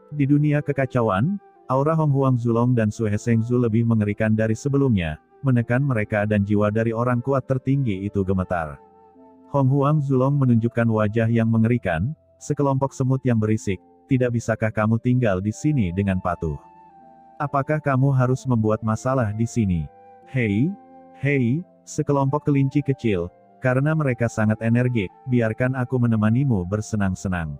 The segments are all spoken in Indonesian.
Di dunia kekacauan, aura Hong Huang Zulong dan Sue Hesengzu lebih mengerikan dari sebelumnya, menekan mereka dan jiwa dari orang kuat tertinggi itu gemetar. Hong Huang Zulong menunjukkan wajah yang mengerikan, sekelompok semut yang berisik, tidak bisakah kamu tinggal di sini dengan patuh? Apakah kamu harus membuat masalah di sini? Hei, sekelompok kelinci kecil, karena mereka sangat energik, biarkan aku menemanimu bersenang-senang.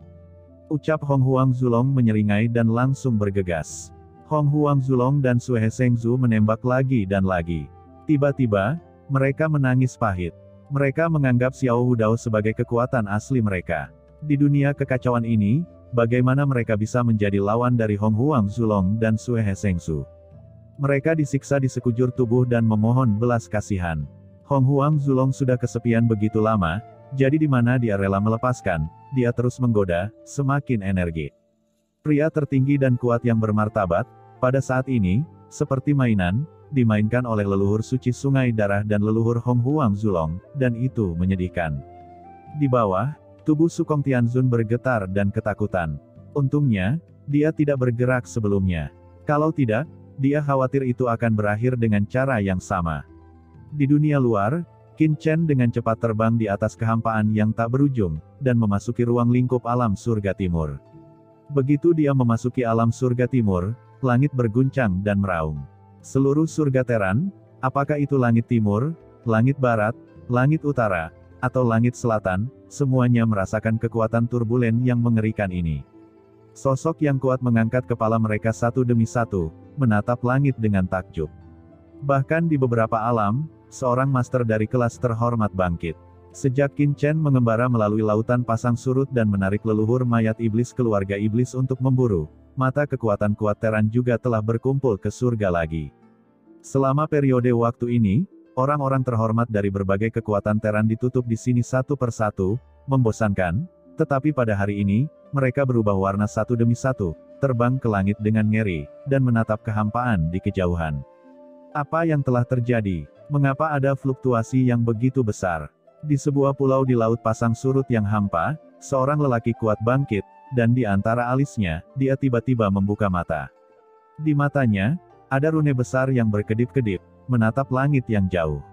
Ucap Hong Huang Zulong menyeringai dan langsung bergegas. Hong Huang Zulong dan Sue Hesengzu menembak lagi dan lagi. Tiba-tiba, mereka menangis pahit. Mereka menganggap Xiao Hudao sebagai kekuatan asli mereka. Di dunia kekacauan ini, bagaimana mereka bisa menjadi lawan dari Hong Huang Zulong dan Sue Hesengzu? Mereka disiksa di sekujur tubuh dan memohon belas kasihan. Hong Huang Zulong sudah kesepian begitu lama, jadi di mana dia rela melepaskan, dia terus menggoda, semakin energik. Pria tertinggi dan kuat yang bermartabat, pada saat ini, seperti mainan, dimainkan oleh leluhur suci Sungai Darah dan leluhur Hong Huang Zulong, dan itu menyedihkan. Di bawah, tubuh Sukong Tianzun bergetar dan ketakutan. Untungnya, dia tidak bergerak sebelumnya. Kalau tidak, dia khawatir itu akan berakhir dengan cara yang sama. Di dunia luar, Qin Chen dengan cepat terbang di atas kehampaan yang tak berujung, dan memasuki ruang lingkup alam surga timur. Begitu dia memasuki alam surga timur, langit berguncang dan meraung. Seluruh surga Teran, apakah itu langit timur, langit barat, langit utara, atau langit selatan, semuanya merasakan kekuatan turbulen yang mengerikan ini. Sosok yang kuat mengangkat kepala mereka satu demi satu, menatap langit dengan takjub. Bahkan di beberapa alam, seorang master dari kelas terhormat bangkit. Sejak Qin Chen mengembara melalui lautan pasang surut dan menarik leluhur mayat iblis keluarga iblis untuk memburu, mata kekuatan kuat Teran juga telah berkumpul ke surga lagi. Selama periode waktu ini, orang-orang terhormat dari berbagai kekuatan Teran ditutup di sini satu persatu, membosankan, tetapi pada hari ini, mereka berubah warna satu demi satu, terbang ke langit dengan ngeri, dan menatap kehampaan di kejauhan. Apa yang telah terjadi? Mengapa ada fluktuasi yang begitu besar? Di sebuah pulau di laut pasang surut yang hampa, seorang lelaki kuat bangkit, dan di antara alisnya, dia tiba-tiba membuka mata. Di matanya, ada rune besar yang berkedip-kedip, menatap langit yang jauh.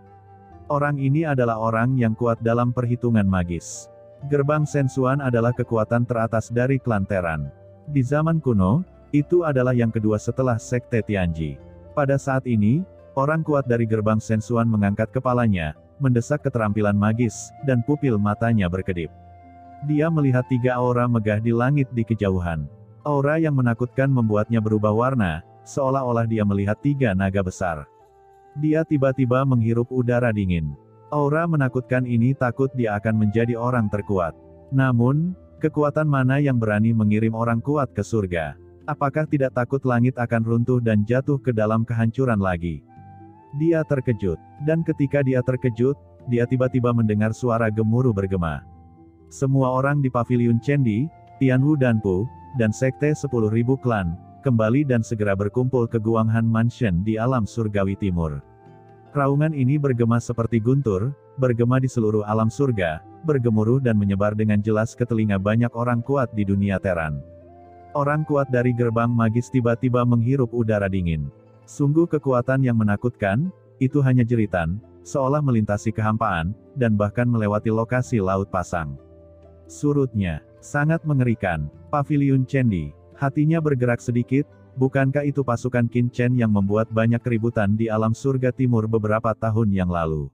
Orang ini adalah orang yang kuat dalam perhitungan magis. Gerbang Sensuan adalah kekuatan teratas dari klan Teran. Di zaman kuno, itu adalah yang kedua setelah Sekte Tianji. Pada saat ini, orang kuat dari gerbang Sensuan mengangkat kepalanya, mendesak keterampilan magis, dan pupil matanya berkedip. Dia melihat tiga aura megah di langit di kejauhan. Aura yang menakutkan membuatnya berubah warna, seolah-olah dia melihat tiga naga besar. Dia tiba-tiba menghirup udara dingin. Aura menakutkan ini takut dia akan menjadi orang terkuat. Namun, kekuatan mana yang berani mengirim orang kuat ke surga? Apakah tidak takut langit akan runtuh dan jatuh ke dalam kehancuran lagi? Dia terkejut, dan ketika dia terkejut, dia tiba-tiba mendengar suara gemuruh bergema. Semua orang di paviliun Chendi, Tianwu Danpu, dan Sekte 10.000 klan, kembali dan segera berkumpul ke Guanghan Mansion di alam surgawi timur. Raungan ini bergema seperti guntur, bergema di seluruh alam surga, bergemuruh dan menyebar dengan jelas ke telinga banyak orang kuat di dunia Teran. Orang kuat dari gerbang magis tiba-tiba menghirup udara dingin. Sungguh kekuatan yang menakutkan, itu hanya jeritan, seolah melintasi kehampaan, dan bahkan melewati lokasi laut pasang. Surutnya, sangat mengerikan. Paviliun Chendi, hatinya bergerak sedikit, bukankah itu pasukan Qin Chen yang membuat banyak keributan di alam surga timur beberapa tahun yang lalu?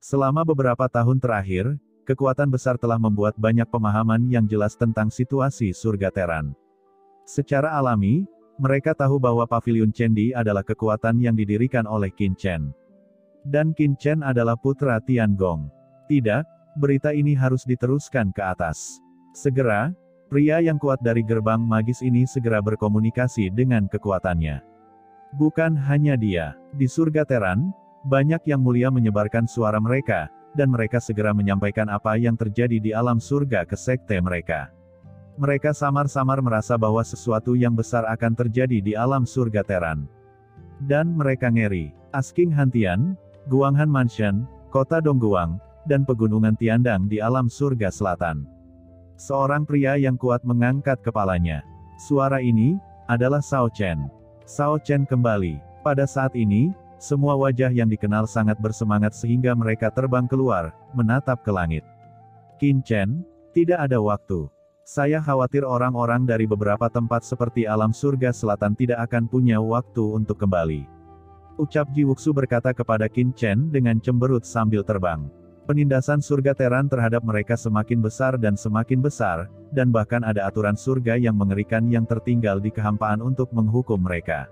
Selama beberapa tahun terakhir, kekuatan besar telah membuat banyak pemahaman yang jelas tentang situasi surga Teran. Secara alami, mereka tahu bahwa Paviliun Chendi adalah kekuatan yang didirikan oleh Qin Chen. Dan Qin Chen adalah putra Tiangong. Tidak, berita ini harus diteruskan ke atas. Segera, pria yang kuat dari gerbang magis ini segera berkomunikasi dengan kekuatannya. Bukan hanya dia, di surga Teran, banyak yang mulia menyebarkan suara mereka, dan mereka segera menyampaikan apa yang terjadi di alam surga ke sekte mereka. Mereka samar-samar merasa bahwa sesuatu yang besar akan terjadi di alam surga Teran. Dan mereka ngeri. Asking Hantian, Guanghan Mansion, Kota Dongguang, dan Pegunungan Tiandang di alam surga selatan. Seorang pria yang kuat mengangkat kepalanya. Suara ini adalah Shao Chen. Shao Chen kembali. Pada saat ini, semua wajah yang dikenal sangat bersemangat sehingga mereka terbang keluar, menatap ke langit. Qin Chen, tidak ada waktu. Saya khawatir orang-orang dari beberapa tempat seperti alam surga selatan tidak akan punya waktu untuk kembali. Ucap Ji Wuxu berkata kepada Qin Chen dengan cemberut sambil terbang. Penindasan surga Teran terhadap mereka semakin besar, dan bahkan ada aturan surga yang mengerikan yang tertinggal di kehampaan untuk menghukum mereka.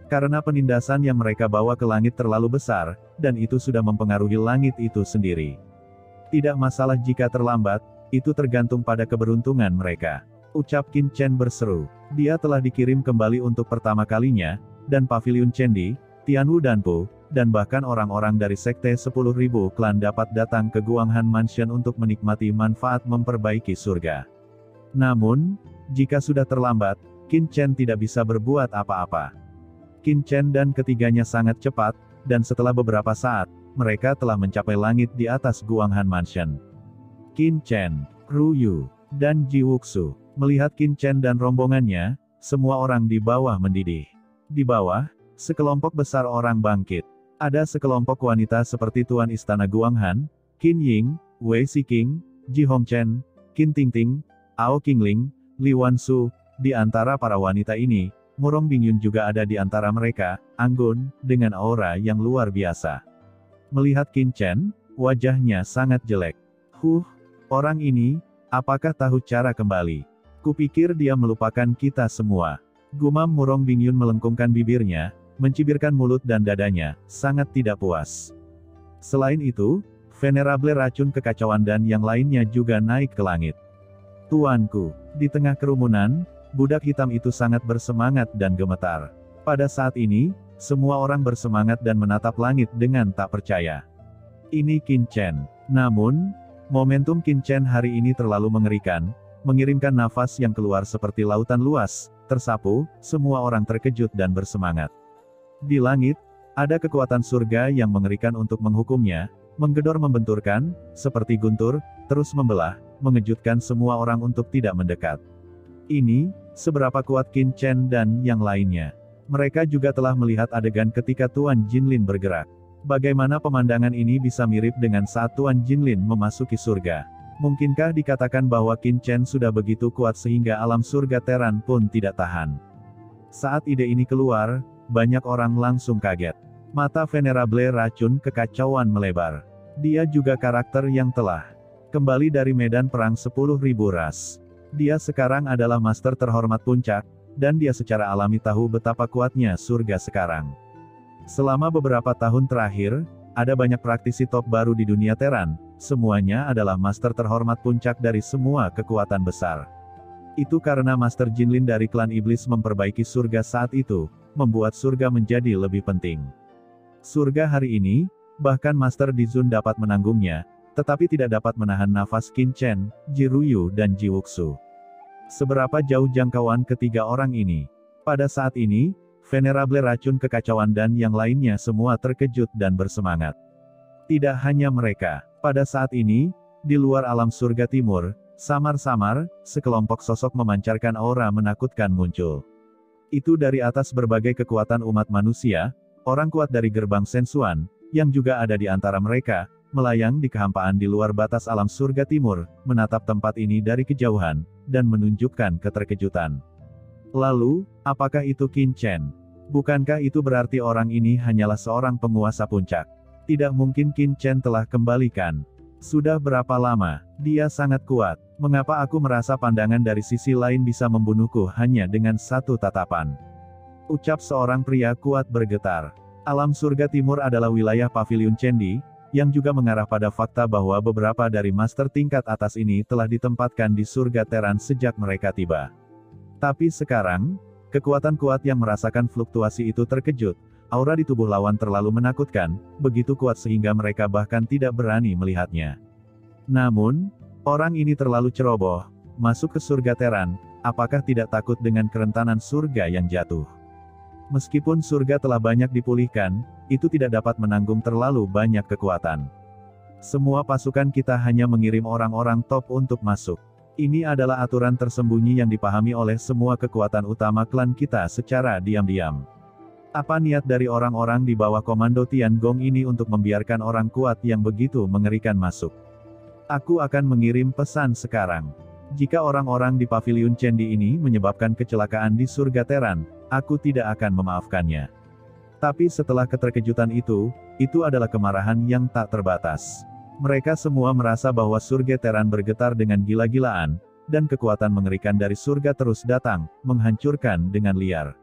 Karena penindasan yang mereka bawa ke langit terlalu besar, dan itu sudah mempengaruhi langit itu sendiri. Tidak masalah jika terlambat, itu tergantung pada keberuntungan mereka. Ucap Qin Chen berseru. Dia telah dikirim kembali untuk pertama kalinya, dan Paviliun Chendi, Tianwu Danpu, dan bahkan orang-orang dari Sekte 10.000 klan dapat datang ke Guanghan Mansion untuk menikmati manfaat memperbaiki surga. Namun, jika sudah terlambat, Qin Chen tidak bisa berbuat apa-apa. Qin Chen dan ketiganya sangat cepat, dan setelah beberapa saat, mereka telah mencapai langit di atas Guanghan Mansion. Qin Chen, Ru Yu, dan Ji Wuxu melihat Qin Chen dan rombongannya, semua orang di bawah mendidih. Di bawah, sekelompok besar orang bangkit. Ada sekelompok wanita seperti Tuan Istana Guanghan, Qin Ying, Wei Siqing, Ji Hongchen, Qin Tingting, Ao Qingling, Li Wansu. Di antara para wanita ini, Murong Bingyun juga ada di antara mereka, anggun, dengan aura yang luar biasa. Melihat Qin Chen, wajahnya sangat jelek. Orang ini, apakah tahu cara kembali? Kupikir dia melupakan kita semua. Gumam Murong Bingyun melengkungkan bibirnya, mencibirkan mulut dan dadanya, sangat tidak puas. Selain itu, Venerable Racun Kekacauan dan yang lainnya juga naik ke langit. Tuanku, di tengah kerumunan, budak hitam itu sangat bersemangat dan gemetar. Pada saat ini, semua orang bersemangat dan menatap langit dengan tak percaya. Ini Qin Chen. Namun, momentum Qin Chen hari ini terlalu mengerikan, mengirimkan nafas yang keluar seperti lautan luas, tersapu, semua orang terkejut dan bersemangat. Di langit, ada kekuatan surga yang mengerikan untuk menghukumnya, menggedor membenturkan, seperti guntur, terus membelah, mengejutkan semua orang untuk tidak mendekat. Ini, seberapa kuat Qin Chen dan yang lainnya. Mereka juga telah melihat adegan ketika Tuan Jinlin bergerak. Bagaimana pemandangan ini bisa mirip dengan saat Tuan Jinlin memasuki surga? Mungkinkah dikatakan bahwa Qin Chen sudah begitu kuat sehingga alam surga Teran pun tidak tahan? Saat ide ini keluar, banyak orang langsung kaget. Mata Venerable Racun Kekacauan melebar. Dia juga karakter yang telah kembali dari medan perang 10.000 ras. Dia sekarang adalah master terhormat puncak, dan dia secara alami tahu betapa kuatnya surga sekarang. Selama beberapa tahun terakhir, ada banyak praktisi top baru di dunia Teran, semuanya adalah master terhormat puncak dari semua kekuatan besar. Itu karena Master Jinlin dari klan iblis memperbaiki surga saat itu, membuat surga menjadi lebih penting. Surga hari ini, bahkan Master Dizun dapat menanggungnya, tetapi tidak dapat menahan nafas Qin Chen, Ji Ruyu dan Ji Wuxu. Seberapa jauh jangkauan ketiga orang ini? Pada saat ini, Venerable Racun Kekacauan dan yang lainnya semua terkejut dan bersemangat. Tidak hanya mereka, pada saat ini, di luar alam surga timur, samar-samar, sekelompok sosok memancarkan aura menakutkan muncul. Itu dari atas berbagai kekuatan umat manusia, orang kuat dari gerbang Sensuan, yang juga ada di antara mereka, melayang di kehampaan di luar batas alam surga timur, menatap tempat ini dari kejauhan, dan menunjukkan keterkejutan. Lalu, apakah itu Qin Chen? Bukankah itu berarti orang ini hanyalah seorang penguasa puncak? Tidak mungkin Qin Chen telah kembalikan. Sudah berapa lama? Dia sangat kuat. Mengapa aku merasa pandangan dari sisi lain bisa membunuhku hanya dengan satu tatapan? Ucap seorang pria kuat bergetar. Alam surga timur adalah wilayah Paviliun Chendi, yang juga mengarah pada fakta bahwa beberapa dari master tingkat atas ini telah ditempatkan di surga Teran sejak mereka tiba. Tapi sekarang, kekuatan kuat yang merasakan fluktuasi itu terkejut, aura di tubuh lawan terlalu menakutkan, begitu kuat sehingga mereka bahkan tidak berani melihatnya. Namun, orang ini terlalu ceroboh, masuk ke surga Teran, apakah tidak takut dengan kerentanan surga yang jatuh? Meskipun surga telah banyak dipulihkan, itu tidak dapat menanggung terlalu banyak kekuatan. Semua pasukan kita hanya mengirim orang-orang top untuk masuk. Ini adalah aturan tersembunyi yang dipahami oleh semua kekuatan utama klan kita secara diam-diam. Apa niat dari orang-orang di bawah komando Tiangong ini untuk membiarkan orang kuat yang begitu mengerikan masuk? Aku akan mengirim pesan sekarang. Jika orang-orang di Paviliun Chendi ini menyebabkan kecelakaan di surga Teran, aku tidak akan memaafkannya. Tapi setelah keterkejutan itu adalah kemarahan yang tak terbatas. Mereka semua merasa bahwa surga Teran bergetar dengan gila-gilaan, dan kekuatan mengerikan dari surga terus datang, menghancurkan dengan liar.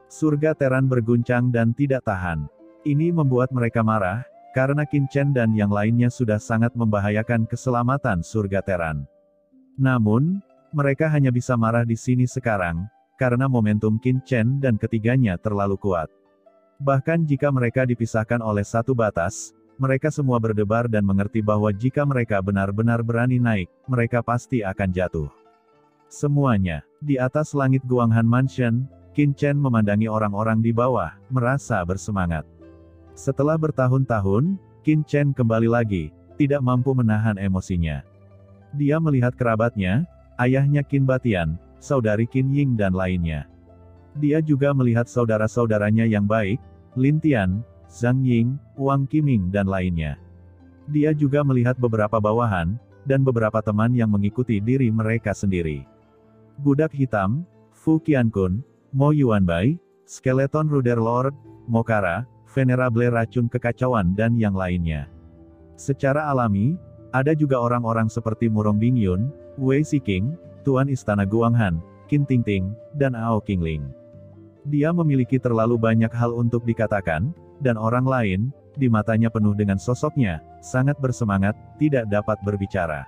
Surga Teran berguncang dan tidak tahan. Ini membuat mereka marah, karena Qin Chen dan yang lainnya sudah sangat membahayakan keselamatan surga Teran. Namun, mereka hanya bisa marah di sini sekarang, karena momentum Qin Chen dan ketiganya terlalu kuat. Bahkan jika mereka dipisahkan oleh satu batas, mereka semua berdebar dan mengerti bahwa jika mereka benar-benar berani naik, mereka pasti akan jatuh. Semuanya, di atas langit Guanghan Mansion, Qin Chen memandangi orang-orang di bawah, merasa bersemangat. Setelah bertahun-tahun, Qin Chen kembali lagi, tidak mampu menahan emosinya. Dia melihat kerabatnya, ayahnya Qin Batian, saudari Qin Ying dan lainnya. Dia juga melihat saudara-saudaranya yang baik, Lin Tian, Zhang Ying, Wang Qiming dan lainnya. Dia juga melihat beberapa bawahan, dan beberapa teman yang mengikuti diri mereka sendiri. Budak Hitam, Fu Qiankun, Mo Yuanbai, Skeleton Ruder Lord, Mokara, Venerable Racun Kekacauan dan yang lainnya. Secara alami, ada juga orang-orang seperti Murong Bingyun, Wei Siking, Tuan Istana Guanghan, Qin Tingting, dan Ao Qingling. Dia memiliki terlalu banyak hal untuk dikatakan, dan orang lain, di matanya penuh dengan sosoknya, sangat bersemangat, tidak dapat berbicara.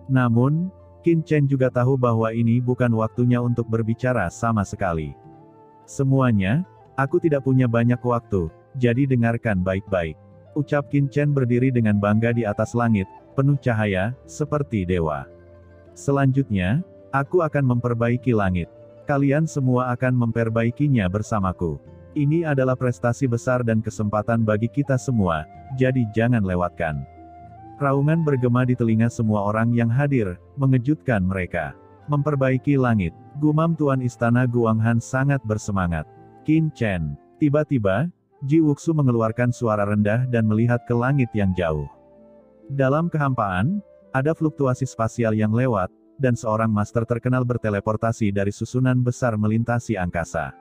Namun, Qin Chen juga tahu bahwa ini bukan waktunya untuk berbicara sama sekali. Semuanya, aku tidak punya banyak waktu, jadi dengarkan baik-baik. Ucap Qin Chen berdiri dengan bangga di atas langit, penuh cahaya, seperti dewa. Selanjutnya, aku akan memperbaiki langit. Kalian semua akan memperbaikinya bersamaku. Ini adalah prestasi besar dan kesempatan bagi kita semua, jadi jangan lewatkan. Raungan bergema di telinga semua orang yang hadir, mengejutkan mereka. Memperbaiki langit, gumam Tuan Istana Guanghan sangat bersemangat. Qin Chen. Tiba-tiba, Ji Wuxu mengeluarkan suara rendah dan melihat ke langit yang jauh. Dalam kehampaan, ada fluktuasi spasial yang lewat, dan seorang master terkenal berteleportasi dari susunan besar melintasi angkasa.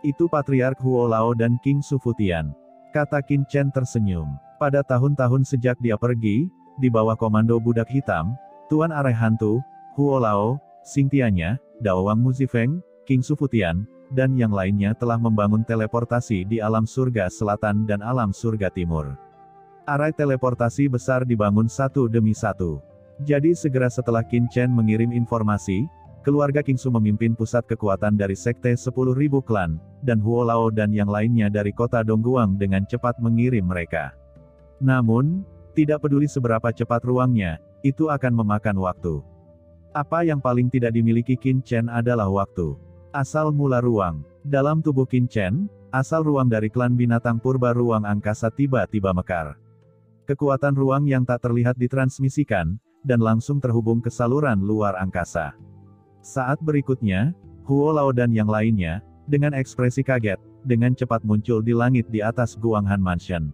Itu Patriark Huo Lao dan King Sufutian. Kata Qin Chen tersenyum. Pada tahun-tahun sejak dia pergi, di bawah komando budak hitam, Tuan Arai Hantu, Huo Lao, Xingtianya, Dao Wang Muzifeng, King Sufutian, dan yang lainnya telah membangun teleportasi di alam surga selatan dan alam surga timur. Arai teleportasi besar dibangun satu demi satu. Jadi segera setelah Qin Chen mengirim informasi, keluarga Qingsu memimpin pusat kekuatan dari Sekte 10.000 klan, dan Huo Lao dan yang lainnya dari kota Dongguang dengan cepat mengirim mereka. Namun, tidak peduli seberapa cepat ruangnya, itu akan memakan waktu. Apa yang paling tidak dimiliki Qin Chen adalah waktu. Asal mula ruang. Dalam tubuh Qin Chen, asal ruang dari klan binatang purba ruang angkasa tiba-tiba mekar. Kekuatan ruang yang tak terlihat ditransmisikan, dan langsung terhubung ke saluran luar angkasa. Saat berikutnya, Huo Lao dan yang lainnya, dengan ekspresi kaget, dengan cepat muncul di langit di atas Guanghan Mansion.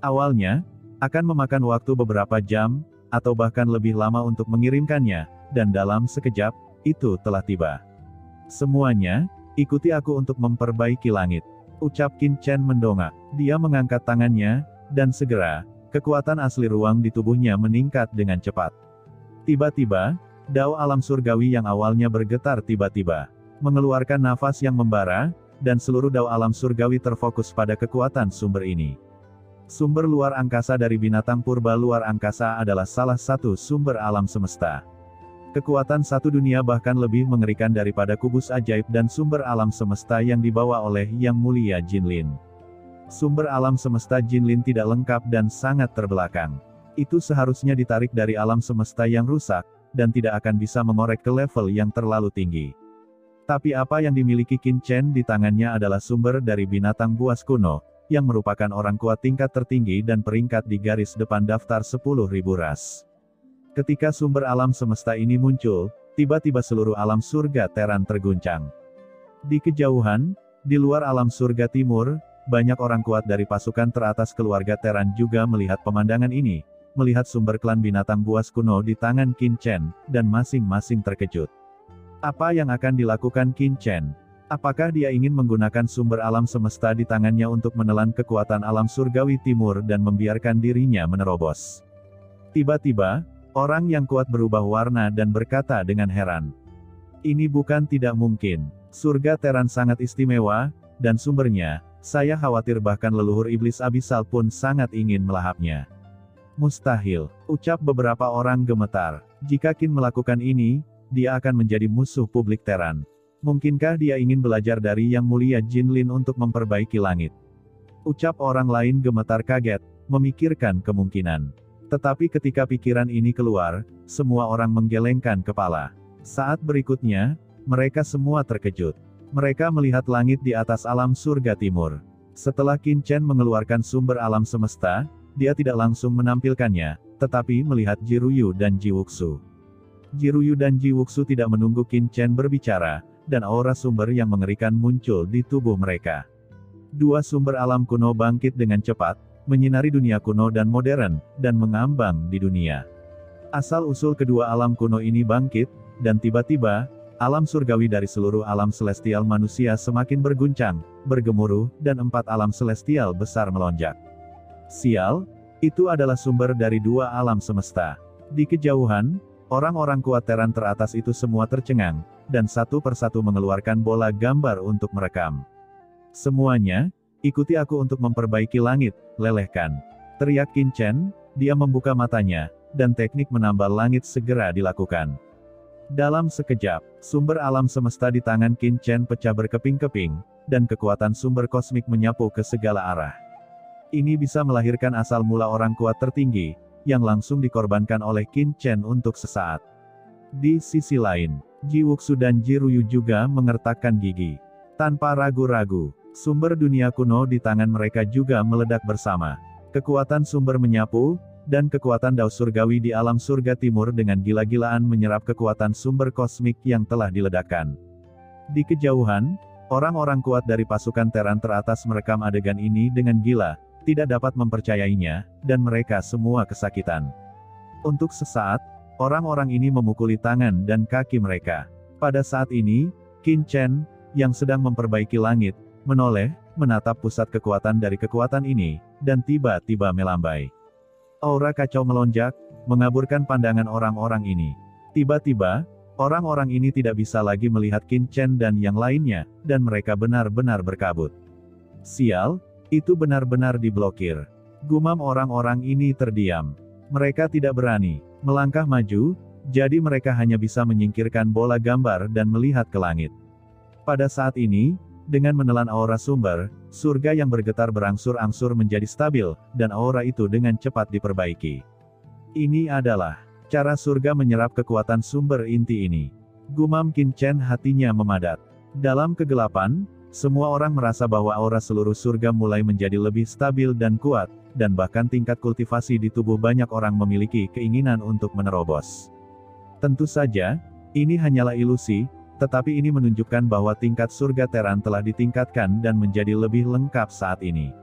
Awalnya, akan memakan waktu beberapa jam, atau bahkan lebih lama untuk mengirimkannya, dan dalam sekejap, itu telah tiba. Semuanya, ikuti aku untuk memperbaiki langit. Ucap Qin Chen mendongak. Dia mengangkat tangannya, dan segera, kekuatan asli ruang di tubuhnya meningkat dengan cepat. Tiba-tiba, dao alam surgawi yang awalnya bergetar tiba-tiba mengeluarkan nafas yang membara, dan seluruh dao alam surgawi terfokus pada kekuatan sumber ini. Sumber luar angkasa dari binatang purba luar angkasa adalah salah satu sumber alam semesta. Kekuatan satu dunia bahkan lebih mengerikan daripada kubus ajaib dan sumber alam semesta yang dibawa oleh Yang Mulia Jinlin. Sumber alam semesta Jinlin tidak lengkap dan sangat terbelakang. Itu seharusnya ditarik dari alam semesta yang rusak, dan tidak akan bisa mengorek ke level yang terlalu tinggi. Tapi apa yang dimiliki Qin Chen di tangannya adalah sumber dari binatang buas kuno, yang merupakan orang kuat tingkat tertinggi dan peringkat di garis depan daftar 10.000 ras. Ketika sumber alam semesta ini muncul, tiba-tiba seluruh alam surga Teran terguncang. Di kejauhan, di luar alam surga timur, banyak orang kuat dari pasukan teratas keluarga Teran juga melihat pemandangan ini, melihat sumber klan binatang buas kuno di tangan Qin Chen, dan masing-masing terkejut. Apa yang akan dilakukan Qin Chen? Apakah dia ingin menggunakan sumber alam semesta di tangannya untuk menelan kekuatan alam surgawi timur dan membiarkan dirinya menerobos? Tiba-tiba, orang yang kuat berubah warna dan berkata dengan heran. Ini bukan tidak mungkin. Surga Teran sangat istimewa, dan sumbernya, saya khawatir bahkan leluhur iblis abisal pun sangat ingin melahapnya. Mustahil, ucap beberapa orang gemetar. Jika Qin melakukan ini, dia akan menjadi musuh publik Teran. Mungkinkah dia ingin belajar dari Yang Mulia Jinlin untuk memperbaiki langit? Ucap orang lain gemetar kaget, memikirkan kemungkinan. Tetapi ketika pikiran ini keluar, semua orang menggelengkan kepala. Saat berikutnya, mereka semua terkejut. Mereka melihat langit di atas alam surga timur. Setelah Qin Chen mengeluarkan sumber alam semesta, dia tidak langsung menampilkannya, tetapi melihat Jiruyu dan Jiwuxu. Jiruyu dan Jiwuxu tidak menunggu Qin Chen berbicara, dan aura sumber yang mengerikan muncul di tubuh mereka. Dua sumber alam kuno bangkit dengan cepat, menyinari dunia kuno dan modern, dan mengambang di dunia. Asal-usul kedua alam kuno ini bangkit, dan tiba-tiba, alam surgawi dari seluruh alam celestial manusia semakin berguncang, bergemuruh, dan 4 alam celestial besar melonjak. Sial, itu adalah sumber dari 2 alam semesta. Di kejauhan, orang-orang kuat Teran teratas itu semua tercengang, dan satu persatu mengeluarkan bola gambar untuk merekam. Semuanya, ikuti aku untuk memperbaiki langit, lelehkan. Teriak Qin Chen, dia membuka matanya, dan teknik menambal langit segera dilakukan. Dalam sekejap, sumber alam semesta di tangan Qin Chen pecah berkeping-keping, dan kekuatan sumber kosmik menyapu ke segala arah. Ini bisa melahirkan asal mula orang kuat tertinggi, yang langsung dikorbankan oleh Qin Chen untuk sesaat. Di sisi lain, Jiwuxu dan Jiruyu juga mengertakkan gigi. Tanpa ragu-ragu, sumber dunia kuno di tangan mereka juga meledak bersama. Kekuatan sumber menyapu, dan kekuatan Dao surgawi di alam surga timur dengan gila-gilaan menyerap kekuatan sumber kosmik yang telah diledakkan. Di kejauhan, orang-orang kuat dari pasukan Teran teratas merekam adegan ini dengan gila, tidak dapat mempercayainya, dan mereka semua kesakitan. Untuk sesaat, orang-orang ini memukuli tangan dan kaki mereka. Pada saat ini, Qin Chen, yang sedang memperbaiki langit, menoleh, menatap pusat kekuatan dari kekuatan ini, dan tiba-tiba melambai. Aura kacau melonjak, mengaburkan pandangan orang-orang ini. Tiba-tiba, orang-orang ini tidak bisa lagi melihat Qin Chen dan yang lainnya, dan mereka benar-benar berkabut. Sial, itu benar-benar diblokir. Gumam orang-orang ini terdiam. Mereka tidak berani melangkah maju, jadi mereka hanya bisa menyingkirkan bola gambar dan melihat ke langit. Pada saat ini, dengan menelan aura sumber, surga yang bergetar berangsur-angsur menjadi stabil, dan aura itu dengan cepat diperbaiki. Ini adalah cara surga menyerap kekuatan sumber inti ini. Gumam Qin Chen, hatinya memadat. Dalam kegelapan, semua orang merasa bahwa aura seluruh surga mulai menjadi lebih stabil dan kuat, dan bahkan tingkat kultivasi di tubuh banyak orang memiliki keinginan untuk menerobos. Tentu saja, ini hanyalah ilusi, tetapi ini menunjukkan bahwa tingkat surga Teran telah ditingkatkan dan menjadi lebih lengkap saat ini.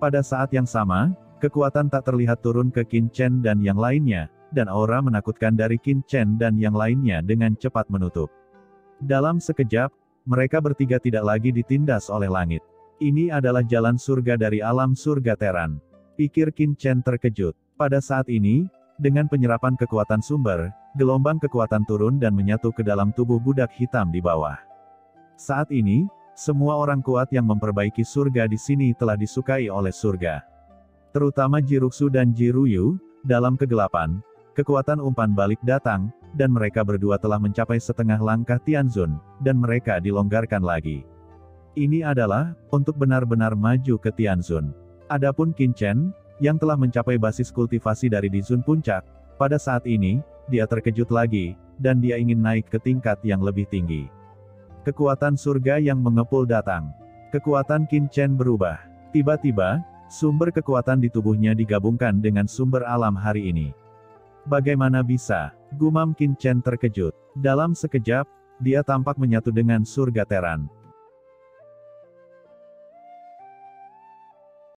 Pada saat yang sama, kekuatan tak terlihat turun ke Qin Chen dan yang lainnya, dan aura menakutkan dari Qin Chen dan yang lainnya dengan cepat menutup. Dalam sekejap, mereka bertiga tidak lagi ditindas oleh langit. Ini adalah jalan surga dari alam surga Teran. Pikir Qin Chen terkejut. Pada saat ini, dengan penyerapan kekuatan sumber, gelombang kekuatan turun dan menyatu ke dalam tubuh budak hitam di bawah. Saat ini, semua orang kuat yang memperbaiki surga di sini telah disukai oleh surga. Terutama Jiruxu dan Jiruyu, dalam kegelapan, kekuatan umpan balik datang, dan mereka berdua telah mencapai setengah langkah Tianzun, dan mereka dilonggarkan lagi. Ini adalah, untuk benar-benar maju ke Tianzun. Adapun Qin Chen, yang telah mencapai basis kultivasi dari Dizun Puncak, pada saat ini, dia terkejut lagi, dan dia ingin naik ke tingkat yang lebih tinggi. Kekuatan surga yang mengepul datang. Kekuatan Qin Chen berubah. Tiba-tiba, sumber kekuatan di tubuhnya digabungkan dengan sumber alam hari ini. Bagaimana bisa? Gumam Qin Chen terkejut. Dalam sekejap, dia tampak menyatu dengan surga Teran.